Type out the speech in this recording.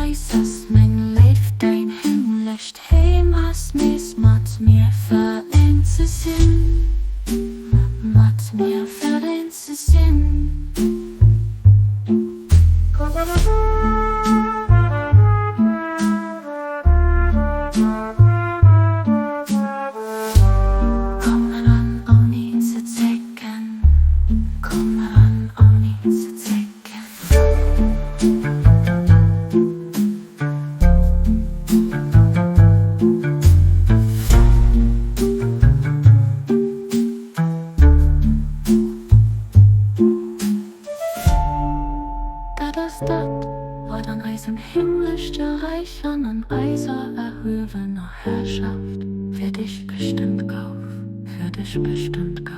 weiß, dass mein Leif dein Himmlicht heim hast mis mat mir verenze sinn, mat mir verenze sinn. Das war dann Eis im Himmlisch erreichen an Eiser erhövener Herrschaft. Für dich bestimmt Kauf, für dich bestimmt Kauf.